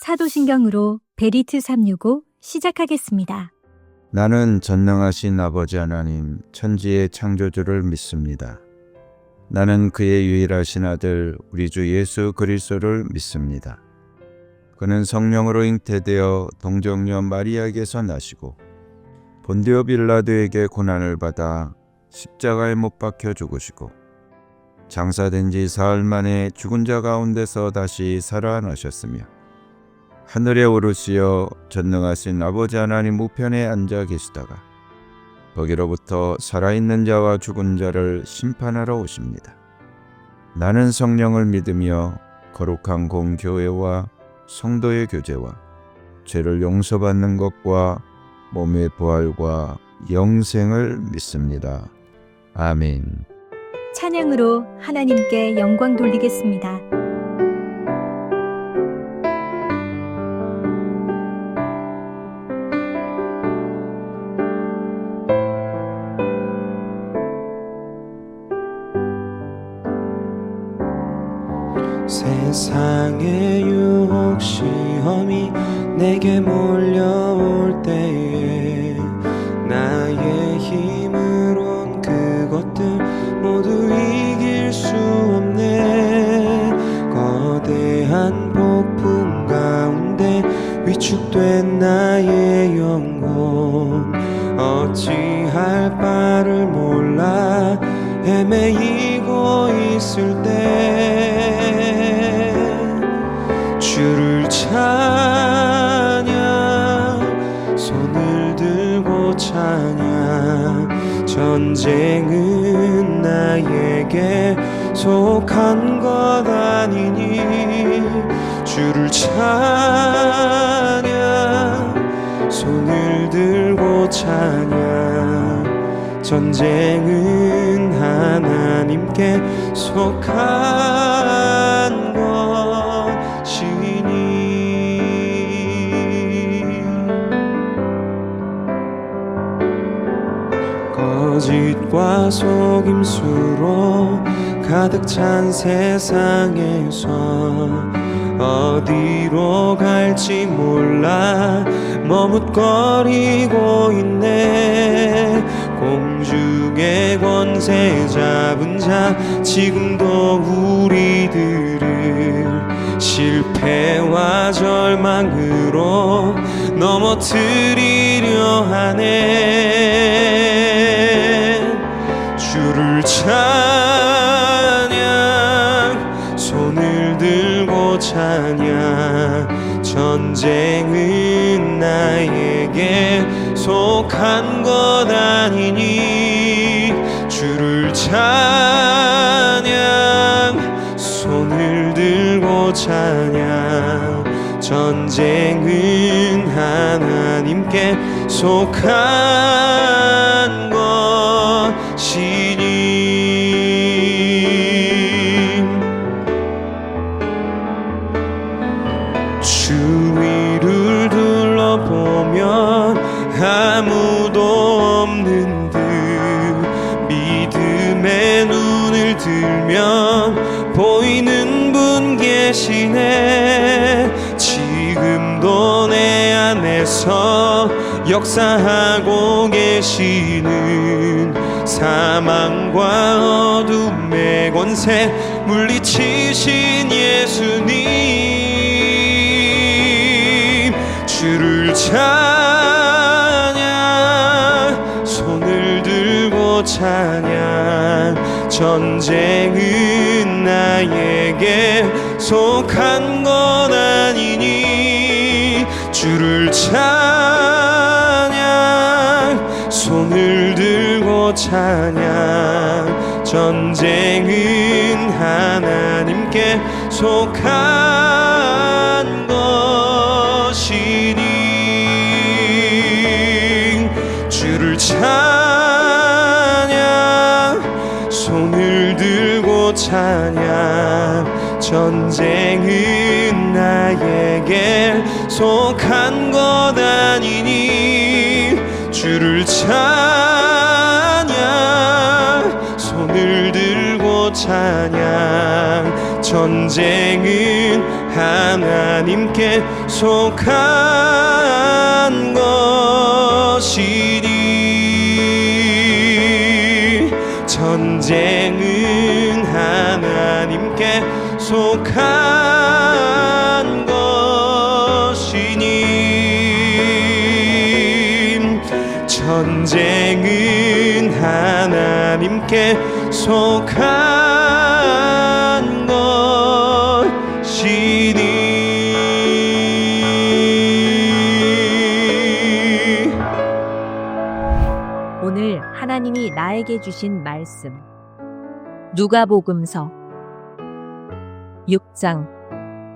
사도신경으로 베리트 365 시작하겠습니다. 나는 전능하신 아버지 하나님 천지의 창조주를 믿습니다. 나는 그의 유일하신 아들 우리 주 예수 그리스도를 믿습니다. 그는 성령으로 잉태되어 동정녀 마리아에게서 나시고 본디오 빌라도에게 고난을 받아 십자가에 못 박혀 죽으시고 장사된 지 사흘 만에 죽은 자 가운데서 다시 살아나셨으며 하늘에 오르시어 전능하신 아버지 하나님 우편에 앉아 계시다가 거기로부터 살아있는 자와 죽은 자를 심판하러 오십니다. 나는 성령을 믿으며 거룩한 공교회와 성도의 교제와 죄를 용서받는 것과 몸의 부활과 영생을 믿습니다. 아멘. 찬양으로 하나님께 영광 돌리겠습니다. 세상의 유혹 시험이 내게 몰려올 때에 나의 힘으론 그것들 모두 이길 수 없네. 거대한 폭풍 가운데 위축된 나의 영혼 어찌할 바를 몰라 헤매이고 있을 때 주를 찬양 손을 들고 찬양 전쟁은 나에게 속한 것 아니니 주를 찬양 손을 들고 찬양 전쟁은 하나님께 속한 것이니 거짓과 속임수로 가득 찬 세상에서 어디로 갈지 몰라 머뭇거리고 있네. 공중의 권세 잡은 자 지금도 우리들을 실패와 절망으로 넘어뜨리려 하네. 주를 찬양 손을 들고 찬양 전쟁은 나에게 속한 것 아니니 주를 찬양 손을 들고 찬양 전쟁은 하나님께 속한 것이니 주위를 둘러보면 아무도 없는 듯 믿음의 눈을 들면 보이는 분 계시네. 지금도 내 안에서 역사하고 계시는 사망과 어둠의 권세 물리치신 예수님 주를 찬양 손을 들고 찬양 전쟁은 나에게 속한 것 아니니 주를 찬양 손을 들고 찬양 전쟁은 하나님께 속한 것이니 주를 찬양 손을 들고 찬양 전쟁은 나에게 속한 것 아니니 주를 찬양 손을 들고 찬양. 전쟁은 하나님께 속한 것이니, 전쟁은 하나님께 속한 것이니, 전쟁은 하나님께 속한 것이니. 오늘 하나님이 나에게 주신 말씀. 누가복음서 6장.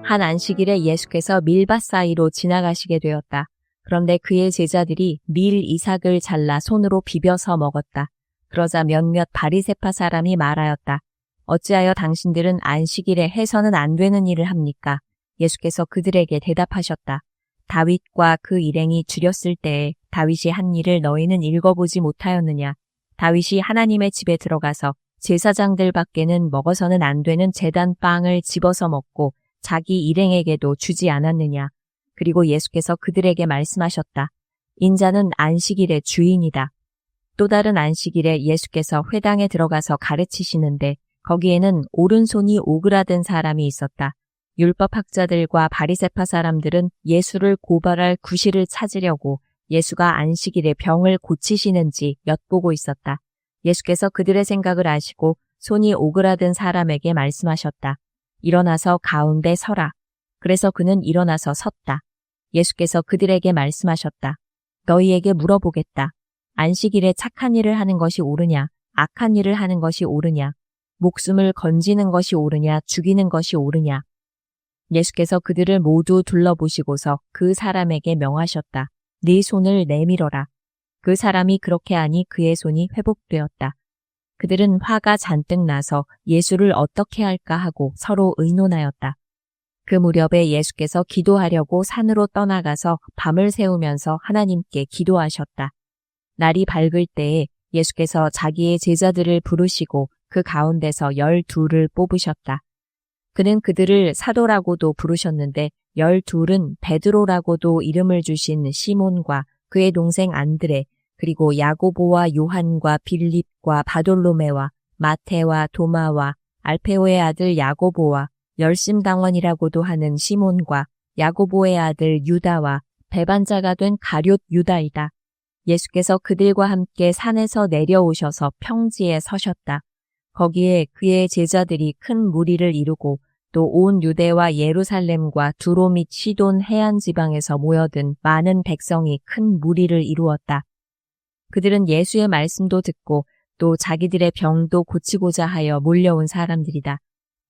한 안식일에 예수께서 밀밭 사이로 지나가시게 되었다. 그런데 그의 제자들이 밀 이삭을 잘라 손으로 비벼서 먹었다. 그러자 몇몇 바리새파 사람이 말하였다. 어찌하여 당신들은 안식일에 해서는 안 되는 일을 합니까? 예수께서 그들에게 대답하셨다. 다윗과 그 일행이 줄였을 때에 다윗이 한 일을 너희는 읽어보지 못하였느냐? 다윗이 하나님의 집에 들어가서 제사장들 밖에는 먹어서는 안 되는 제단 빵을 집어서 먹고 자기 일행에게도 주지 않았느냐? 그리고 예수께서 그들에게 말씀하셨다. 인자는 안식일의 주인이다. 또 다른 안식일에 예수께서 회당에 들어가서 가르치시는데 거기에는 오른손이 오그라든 사람이 있었다. 율법학자들과 바리새파 사람들은 예수를 고발할 구실을 찾으려고 예수가 안식일에 병을 고치시는지 엿보고 있었다. 예수께서 그들의 생각을 아시고 손이 오그라든 사람에게 말씀하셨다. 일어나서 가운데 서라. 그래서 그는 일어나서 섰다. 예수께서 그들에게 말씀하셨다. 너희에게 물어보겠다. 안식일에 착한 일을 하는 것이 옳으냐, 악한 일을 하는 것이 옳으냐, 목숨을 건지는 것이 옳으냐, 죽이는 것이 옳으냐. 예수께서 그들을 모두 둘러보시고서 그 사람에게 명하셨다. 네 손을 내밀어라. 그 사람이 그렇게 하니 그의 손이 회복되었다. 그들은 화가 잔뜩 나서 예수를 어떻게 할까 하고 서로 의논하였다. 그 무렵에 예수께서 기도하려고 산으로 떠나가서 밤을 새우면서 하나님께 기도하셨다. 날이 밝을 때에 예수께서 자기의 제자들을 부르시고 그 가운데서 12을 뽑으셨다. 그는 그들을 사도라고도 부르셨는데 12은 베드로라고도 이름을 주신 시몬과 그의 동생 안드레, 그리고 야고보와 요한과 빌립과 바돌로메와 마테와 도마와 알페오의 아들 야고보와 열심당원이라고도 하는 시몬과 야고보의 아들 유다와 배반자가 된 가룟 유다이다. 예수께서 그들과 함께 산에서 내려오셔서 평지에 서셨다. 거기에 그의 제자들이 큰 무리를 이루고 또 온 유대와 예루살렘과 두로 및 시돈 해안 지방에서 모여든 많은 백성이 큰 무리를 이루었다. 그들은 예수의 말씀도 듣고 또 자기들의 병도 고치고자 하여 몰려온 사람들이다.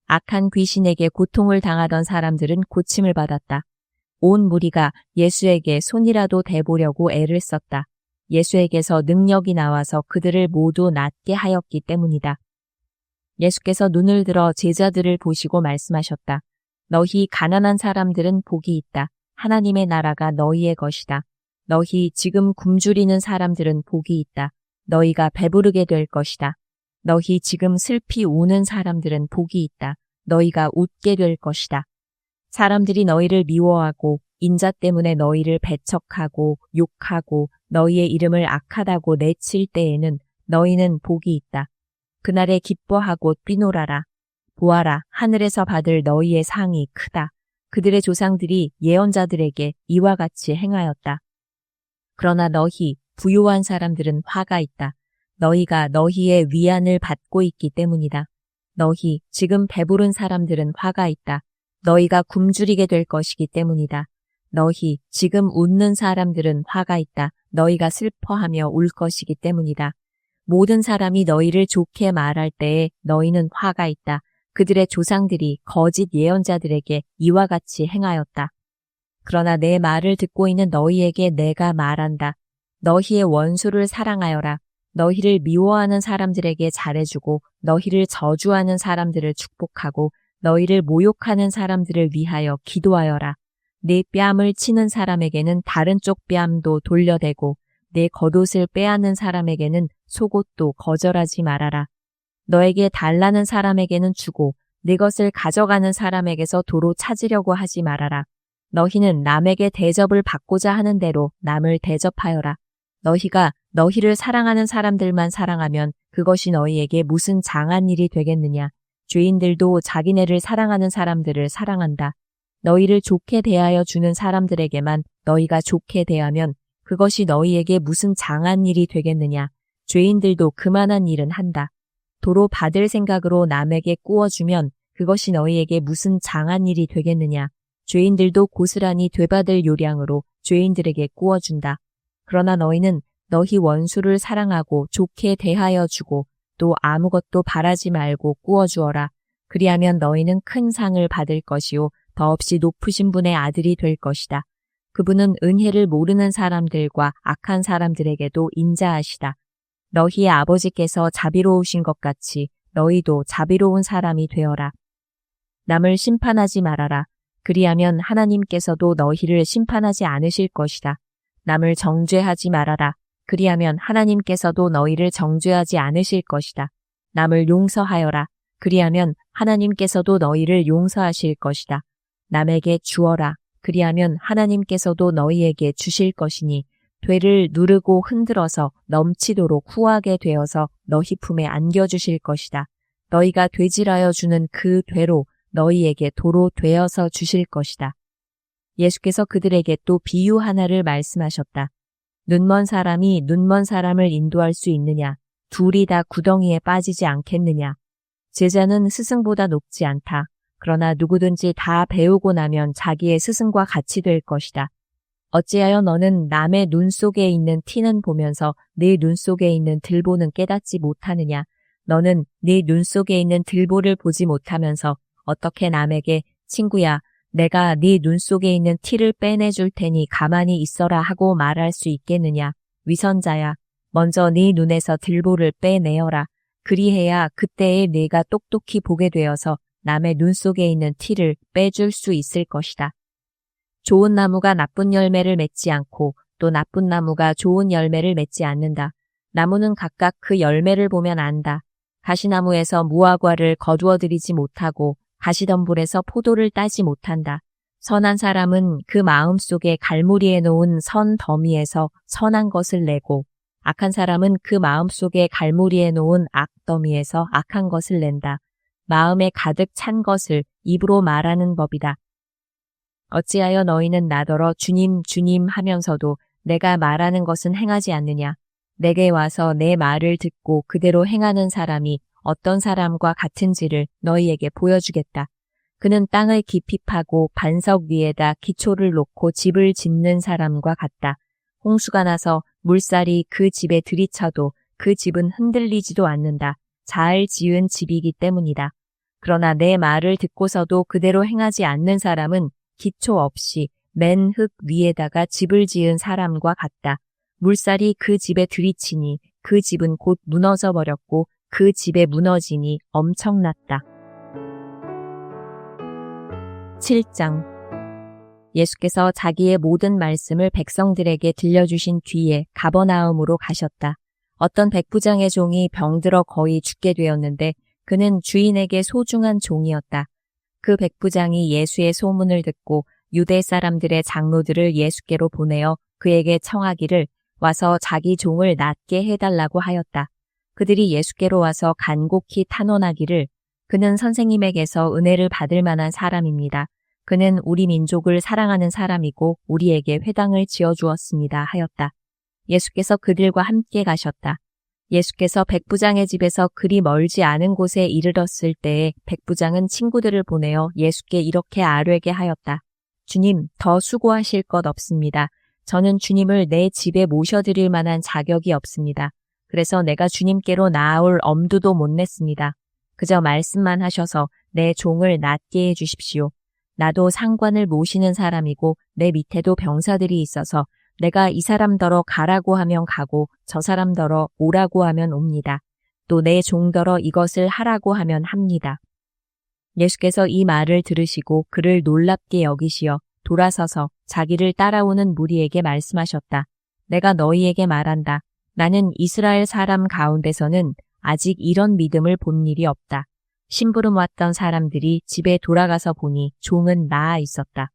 악한 귀신에게 고통을 당하던 사람들은 고침을 받았다. 온 무리가 예수에게 손이라도 대보려고 애를 썼다. 예수에게서 능력이 나와서 그들을 모두 낫게 하였기 때문이다. 예수께서 눈을 들어 제자들을 보시고 말씀하셨다. 너희 가난한 사람들은 복이 있다. 하나님의 나라가 너희의 것이다. 너희 지금 굶주리는 사람들은 복이 있다. 너희가 배부르게 될 것이다. 너희 지금 슬피 우는 사람들은 복이 있다. 너희가 웃게 될 것이다. 사람들이 너희를 미워하고 인자 때문에 너희를 배척하고 욕하고 너희의 이름을 악하다고 내칠 때에는 너희는 복이 있다. 그날에 기뻐하고 뛰놀아라. 보아라, 하늘에서 받을 너희의 상이 크다. 그들의 조상들이 예언자들에게 이와 같이 행하였다. 그러나 너희 부유한 사람들은 화가 있다. 너희가 너희의 위안을 받고 있기 때문이다. 너희 지금 배부른 사람들은 화가 있다. 너희가 굶주리게 될 것이기 때문이다. 너희 지금 웃는 사람들은 화가 있다. 너희가 슬퍼하며 울 것이기 때문이다. 모든 사람이 너희를 좋게 말할 때에 너희는 화가 있다. 그들의 조상들이 거짓 예언자들에게 이와 같이 행하였다. 그러나 내 말을 듣고 있는 너희에게 내가 말한다. 너희의 원수를 사랑하여라. 너희를 미워하는 사람들에게 잘해주고 너희를 저주하는 사람들을 축복하고 너희를 모욕하는 사람들을 위하여 기도하여라. 내 뺨을 치는 사람에게는 다른 쪽 뺨도 돌려대고 내 겉옷을 빼앗는 사람에게는 속옷도 거절하지 말아라. 너에게 달라는 사람에게는 주고 네 것을 가져가는 사람에게서 도로 찾으려고 하지 말아라. 너희는 남에게 대접을 받고자 하는 대로 남을 대접하여라. 너희가 너희를 사랑하는 사람들만 사랑하면 그것이 너희에게 무슨 장한 일이 되겠느냐. 죄인들도 자기네를 사랑하는 사람들을 사랑한다. 너희를 좋게 대하여 주는 사람들에게만 너희가 좋게 대하면 그것이 너희에게 무슨 장한 일이 되겠느냐. 죄인들도 그만한 일은 한다. 도로 받을 생각으로 남에게 꾸어주면 그것이 너희에게 무슨 장한 일이 되겠느냐. 죄인들도 고스란히 되받을 요량으로 죄인들에게 꾸어준다. 그러나 너희는 너희 원수를 사랑하고 좋게 대하여 주고 또 아무것도 바라지 말고 꾸어주어라. 그리하면 너희는 큰 상을 받을 것이요 더없이 높으신 분의 아들이 될 것이다. 그분은 은혜를 모르는 사람들과 악한 사람들에게도 인자하시다. 너희의 아버지께서 자비로우신 것 같이 너희도 자비로운 사람이 되어라. 남을 심판하지 말아라. 그리하면 하나님께서도 너희를 심판하지 않으실 것이다. 남을 정죄하지 말아라. 그리하면 하나님께서도 너희를 정죄하지 않으실 것이다. 남을 용서하여라. 그리하면 하나님께서도 너희를 용서하실 것이다. 남에게 주어라. 그리하면 하나님께서도 너희에게 주실 것이니 되를 누르고 흔들어서 넘치도록 후하게 되어서 너희 품에 안겨주실 것이다. 너희가 되질하여 주는 그 되로 너희에게 도로 되어서 주실 것이다. 예수께서 그들에게 또 비유 하나를 말씀하셨다. 눈먼 사람이 눈먼 사람을 인도할 수 있느냐? 둘이 다 구덩이에 빠지지 않겠느냐? 제자는 스승보다 높지 않다. 그러나 누구든지 다 배우고 나면 자기의 스승과 같이 될 것이다. 어찌하여 너는 남의 눈 속에 있는 티는 보면서 네 눈 속에 있는 들보는 깨닫지 못하느냐? 너는 네 눈 속에 있는 들보를 보지 못하면서 어떻게 남에게 친구야, 내가 네 눈 속에 있는 티를 빼내줄 테니 가만히 있어라 하고 말할 수 있겠느냐? 위선자야, 먼저 네 눈에서 들보를 빼내어라. 그리해야 그때에 네가 똑똑히 보게 되어서 남의 눈 속에 있는 티를 빼줄 수 있을 것이다. 좋은 나무가 나쁜 열매를 맺지 않고 또 나쁜 나무가 좋은 열매를 맺지 않는다. 나무는 각각 그 열매를 보면 안다. 가시나무에서 무화과를 거두어들이지 못하고 가시덤불에서 포도를 따지 못한다. 선한 사람은 그 마음속에 갈무리에 놓은 선 더미에서 선한 것을 내고 악한 사람은 그 마음속에 갈무리에 놓은 악 더미에서 악한 것을 낸다. 마음에 가득 찬 것을 입으로 말하는 법이다. 어찌하여 너희는 나더러 주님 주님 하면서도 내가 말하는 것은 행하지 않느냐. 내게 와서 내 말을 듣고 그대로 행하는 사람이 어떤 사람과 같은지를 너희에게 보여주겠다. 그는 땅을 깊이 파고 반석 위에다 기초를 놓고 집을 짓는 사람과 같다. 홍수가 나서 물살이 그 집에 들이쳐도 그 집은 흔들리지도 않는다. 잘 지은 집이기 때문이다. 그러나 내 말을 듣고서도 그대로 행하지 않는 사람은 기초 없이 맨 흙 위에다가 집을 지은 사람과 같다. 물살이 그 집에 들이치니 그 집은 곧 무너져 버렸고 그 집에 무너지니 엄청났다. 7장 예수께서 자기의 모든 말씀을 백성들에게 들려주신 뒤에 가버나움으로 가셨다. 어떤 백부장의 종이 병들어 거의 죽게 되었는데 그는 주인에게 소중한 종이었다. 그 백부장이 예수의 소문을 듣고 유대 사람들의 장로들을 예수께로 보내어 그에게 청하기를 와서 자기 종을 낫게 해달라고 하였다. 그들이 예수께로 와서 간곡히 탄원하기를 그는 선생님에게서 은혜를 받을 만한 사람입니다. 그는 우리 민족을 사랑하는 사람이고 우리에게 회당을 지어주었습니다 하였다. 예수께서 그들과 함께 가셨다. 예수께서 백부장의 집에서 그리 멀지 않은 곳에 이르렀을 때에 백부장은 친구들을 보내어 예수께 이렇게 아뢰게 하였다. 주님, 더 수고하실 것 없습니다. 저는 주님을 내 집에 모셔드릴 만한 자격이 없습니다. 그래서 내가 주님께로 나아올 엄두도 못 냈습니다. 그저 말씀만 하셔서 내 종을 낫게 해주십시오. 나도 상관을 모시는 사람이고 내 밑에도 병사들이 있어서 내가 이 사람더러 가라고 하면 가고 저 사람더러 오라고 하면 옵니다. 또 내 종더러 이것을 하라고 하면 합니다. 예수께서 이 말을 들으시고 그를 놀랍게 여기시어 돌아서서 자기를 따라오는 무리에게 말씀하셨다. 내가 너희에게 말한다. 나는 이스라엘 사람 가운데서는 아직 이런 믿음을 본 일이 없다. 심부름 왔던 사람들이 집에 돌아가서 보니 종은 나아 있었다.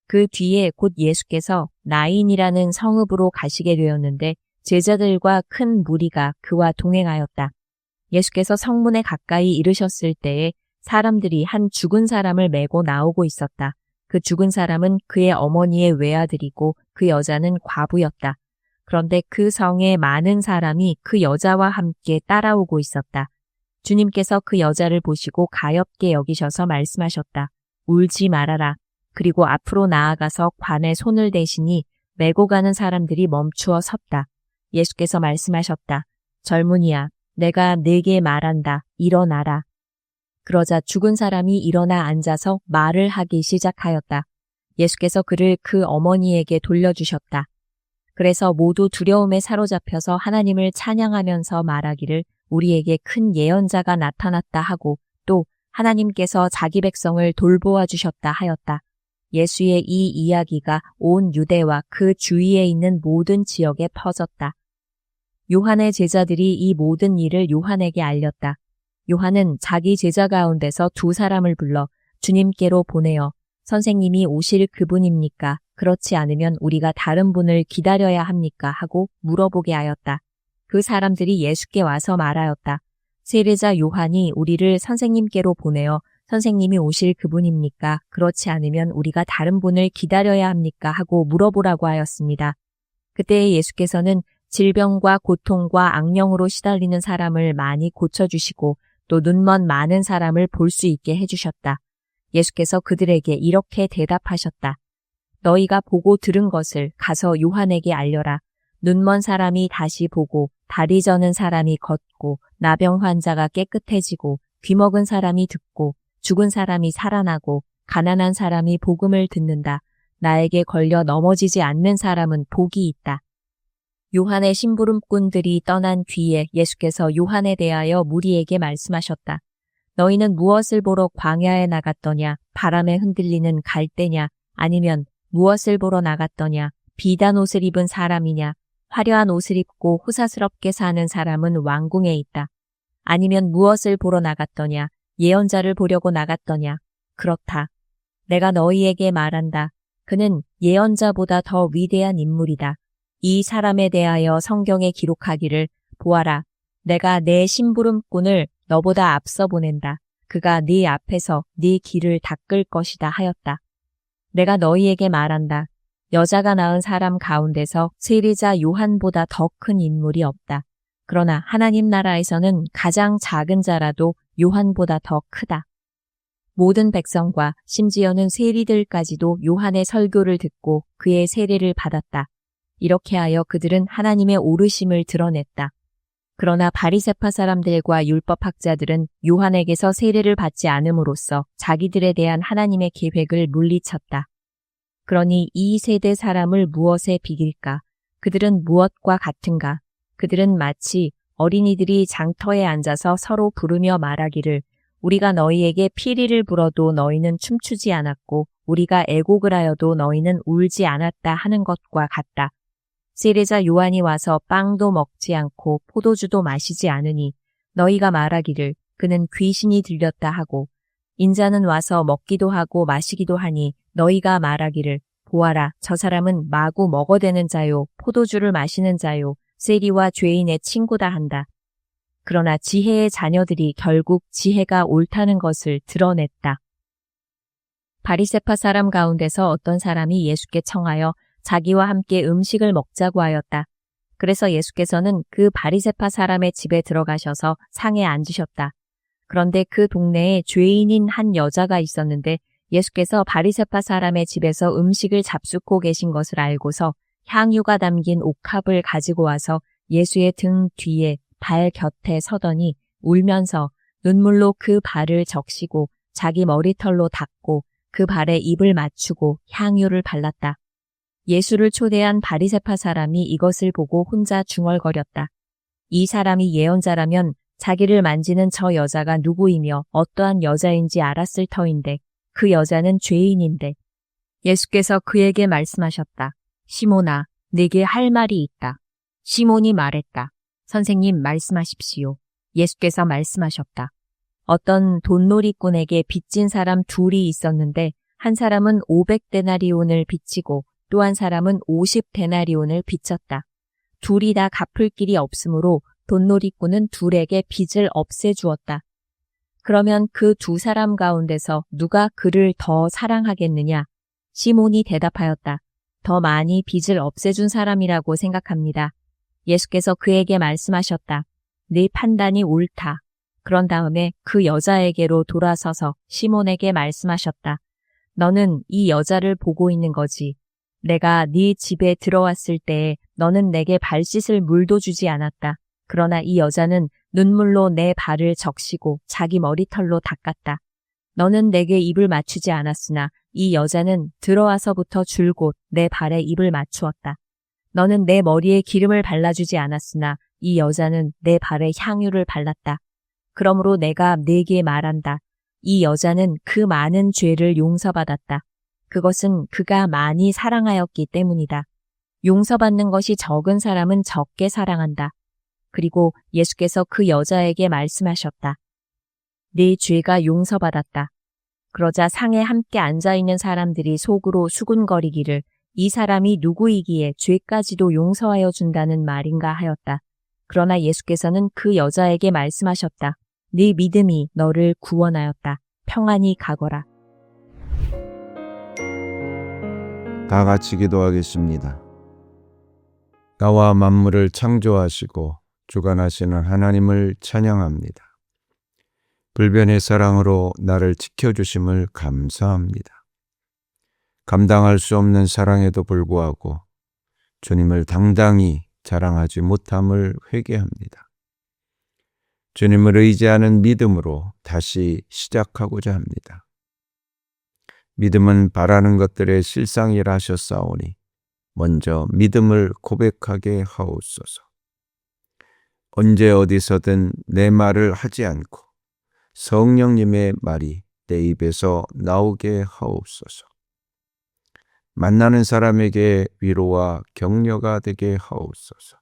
그 뒤에 곧 예수께서 나인이라는 성읍으로 가시게 되었는데 제자들과 큰 무리가 그와 동행하였다. 예수께서 성문에 가까이 이르셨을 때에 사람들이 한 죽은 사람을 메고 나오고 있었다. 그 죽은 사람은 그의 어머니의 외아들이고 그 여자는 과부였다. 그런데 그 성에 많은 사람이 그 여자와 함께 따라오고 있었다. 주님께서 그 여자를 보시고 가엾게 여기셔서 말씀하셨다. 울지 말아라. 그리고 앞으로 나아가서 관에 손을 대시니 메고 가는 사람들이 멈추어 섰다. 예수께서 말씀하셨다. 젊은이야, 내가 네게 말한다. 일어나라. 그러자 죽은 사람이 일어나 앉아서 말을 하기 시작하였다. 예수께서 그를 그 어머니에게 돌려주셨다. 그래서 모두 두려움에 사로잡혀서 하나님을 찬양하면서 말하기를 우리에게 큰 예언자가 나타났다 하고 또 하나님께서 자기 백성을 돌보아 주셨다 하였다. 예수의 이 이야기가 온 유대와 그 주위에 있는 모든 지역에 퍼졌다. 요한의 제자들이 이 모든 일을 요한에게 알렸다. 요한은 자기 제자 가운데서 두 사람을 불러 주님께로 보내어 선생님이 오실 그분입니까? 그렇지 않으면 우리가 다른 분을 기다려야 합니까? 하고 물어보게 하였다. 그 사람들이 예수께 와서 말하였다. 세례자 요한이 우리를 선생님께로 보내어 선생님이 오실 그분입니까? 그렇지 않으면 우리가 다른 분을 기다려야 합니까? 하고 물어보라고 하였습니다. 그때 예수께서는 질병과 고통과 악령으로 시달리는 사람을 많이 고쳐주시고 또 눈먼 많은 사람을 볼 수 있게 해주셨다. 예수께서 그들에게 이렇게 대답하셨다. 너희가 보고 들은 것을 가서 요한에게 알려라. 눈먼 사람이 다시 보고 다리 저는 사람이 걷고 나병 환자가 깨끗해지고 귀먹은 사람이 듣고 죽은 사람이 살아나고 가난한 사람이 복음을 듣는다. 나에게 걸려 넘어지지 않는 사람은 복이 있다. 요한의 심부름꾼들이 떠난 뒤에 예수께서 요한에 대하여 무리에게 말씀하셨다. 너희는 무엇을 보러 광야에 나갔더냐? 바람에 흔들리는 갈대냐? 아니면 무엇을 보러 나갔더냐? 비단 옷을 입은 사람이냐? 화려한 옷을 입고 호사스럽게 사는 사람은 왕궁에 있다. 아니면 무엇을 보러 나갔더냐? 예언자를 보려고 나갔더냐? 그렇다. 내가 너희에게 말한다. 그는 예언자보다 더 위대한 인물이다. 이 사람에 대하여 성경에 기록하기를 보아라. 내가 내 심부름꾼을 너보다 앞서 보낸다. 그가 네 앞에서 네 길을 닦을 것이다 하였다. 내가 너희에게 말한다. 여자가 낳은 사람 가운데서 세례자 요한보다 더 큰 인물이 없다. 그러나 하나님 나라에서는 가장 작은 자라도 요한보다 더 크다. 모든 백성과 심지어는 세리들까지도 요한의 설교를 듣고 그의 세례를 받았다. 이렇게 하여 그들은 하나님의 오르심을 드러냈다. 그러나 바리새파 사람들과 율법학자들은 요한에게서 세례를 받지 않음으로써 자기들에 대한 하나님의 계획을 물리쳤다. 그러니 이 세대 사람을 무엇에 비길까? 그들은 무엇과 같은가? 그들은 마치 어린이들이 장터에 앉아서 서로 부르며 말하기를 우리가 너희에게 피리를 불어도 너희는 춤추지 않았고 우리가 애곡을 하여도 너희는 울지 않았다 하는 것과 같다. 세례자 요한이 와서 빵도 먹지 않고 포도주도 마시지 않으니 너희가 말하기를 그는 귀신이 들렸다 하고 인자는 와서 먹기도 하고 마시기도 하니 너희가 말하기를 보아라 저 사람은 마구 먹어대는 자요 포도주를 마시는 자요 세리와 죄인의 친구다 한다. 그러나 지혜의 자녀들이 결국 지혜가 옳다는 것을 드러냈다. 바리새파 사람 가운데서 어떤 사람이 예수께 청하여 자기와 함께 음식을 먹자고 하였다. 그래서 예수께서는 그 바리새파 사람의 집에 들어가셔서 상에 앉으셨다. 그런데 그 동네에 죄인인 한 여자가 있었는데 예수께서 바리새파 사람의 집에서 음식을 잡수고 계신 것을 알고서 향유가 담긴 옥합을 가지고 와서 예수의 등 뒤에 발 곁에 서더니 울면서 눈물로 그 발을 적시고 자기 머리털로 닦고 그 발에 입을 맞추고 향유를 발랐다. 예수를 초대한 바리새파 사람이 이것을 보고 혼자 중얼거렸다. 이 사람이 예언자라면 자기를 만지는 저 여자가 누구이며 어떠한 여자인지 알았을 터인데 그 여자는 죄인인데. 예수께서 그에게 말씀하셨다. 시몬아, 네게 할 말이 있다. 시몬이 말했다. 선생님 말씀하십시오. 예수께서 말씀하셨다. 어떤 돈놀이꾼에게 빚진 사람 둘이 있었는데 한 사람은 500데나리온을 빚지고 또 한 사람은 50데나리온을 빚졌다. 둘이 다 갚을 길이 없으므로 돈놀이꾼은 둘에게 빚을 없애주었다. 그러면 그 두 사람 가운데서 누가 그를 더 사랑하겠느냐? 시몬이 대답하였다. 더 많이 빚을 없애준 사람이라고 생각합니다. 예수께서 그에게 말씀하셨다. 네 판단이 옳다. 그런 다음에 그 여자에게로 돌아서서 시몬에게 말씀하셨다. 너는 이 여자를 보고 있는 거지. 내가 네 집에 들어왔을 때에 너는 내게 발 씻을 물도 주지 않았다. 그러나 이 여자는 눈물로 내 발을 적시고 자기 머리털로 닦았다. 너는 내게 입을 맞추지 않았으나 이 여자는 들어와서부터 줄곧 내 발에 입을 맞추었다. 너는 내 머리에 기름을 발라주지 않았으나 이 여자는 내 발에 향유를 발랐다. 그러므로 내가 네게 말한다. 이 여자는 그 많은 죄를 용서받았다. 그것은 그가 많이 사랑하였기 때문이다. 용서받는 것이 적은 사람은 적게 사랑한다. 그리고 예수께서 그 여자에게 말씀하셨다. 네 죄가 용서받았다. 그러자 상에 함께 앉아있는 사람들이 속으로 수군거리기를 이 사람이 누구이기에 죄까지도 용서하여 준다는 말인가 하였다. 그러나 예수께서는 그 여자에게 말씀하셨다. 네 믿음이 너를 구원하였다. 평안히 가거라. 다 같이 기도하겠습니다. 나와 만물을 창조하시고 주관하시는 하나님을 찬양합니다. 불변의 사랑으로 나를 지켜주심을 감사합니다. 감당할 수 없는 사랑에도 불구하고 주님을 당당히 자랑하지 못함을 회개합니다. 주님을 의지하는 믿음으로 다시 시작하고자 합니다. 믿음은 바라는 것들의 실상이라 하셨사오니 먼저 믿음을 고백하게 하옵소서. 언제 어디서든 내 말을 하지 않고 성령님의 말이 내 입에서 나오게 하옵소서. 만나는 사람에게 위로와 격려가 되게 하옵소서.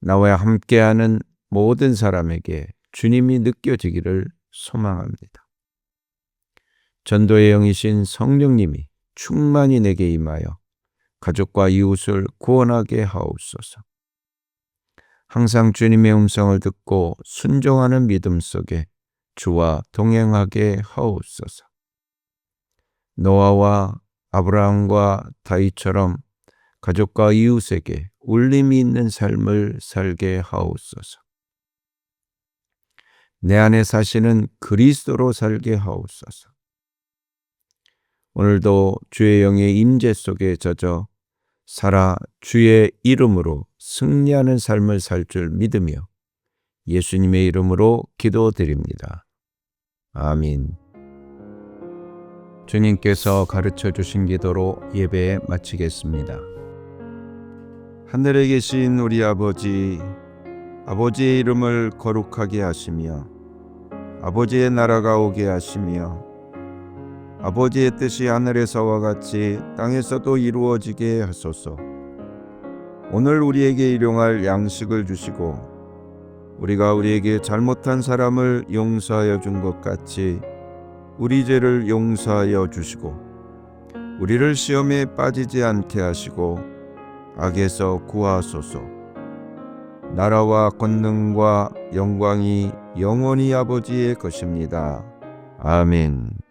나와 함께하는 모든 사람에게 주님이 느껴지기를 소망합니다. 전도의 영이신 성령님이 충만히 내게 임하여 가족과 이웃을 구원하게 하옵소서. 항상 주님의 음성을 듣고 순종하는 믿음 속에 주와 동행하게 하옵소서. 노아와 아브라함과 다윗처럼 가족과 이웃에게 울림이 있는 삶을 살게 하옵소서. 내 안에 사시는 그리스도로 살게 하옵소서. 오늘도 주의 영의 임재 속에 젖어 살아 주의 이름으로 승리하는 삶을 살 줄 믿으며 예수님의 이름으로 기도드립니다. 아멘. 주님께서 가르쳐 주신 기도로 예배 마치겠습니다. 하늘에 계신 우리 아버지, 아버지의 이름을 거룩하게 하시며 아버지의 나라가 오게 하시며 아버지의 뜻이 하늘에서와 같이 땅에서도 이루어지게 하소서. 오늘 우리에게 일용할 양식을 주시고 우리가 우리에게 잘못한 사람을 용서하여 준 것 같이 우리 죄를 용서하여 주시고 우리를 시험에 빠지지 않게 하시고 악에서 구하소서. 나라와 권능과 영광이 영원히 아버지의 것입니다. 아멘.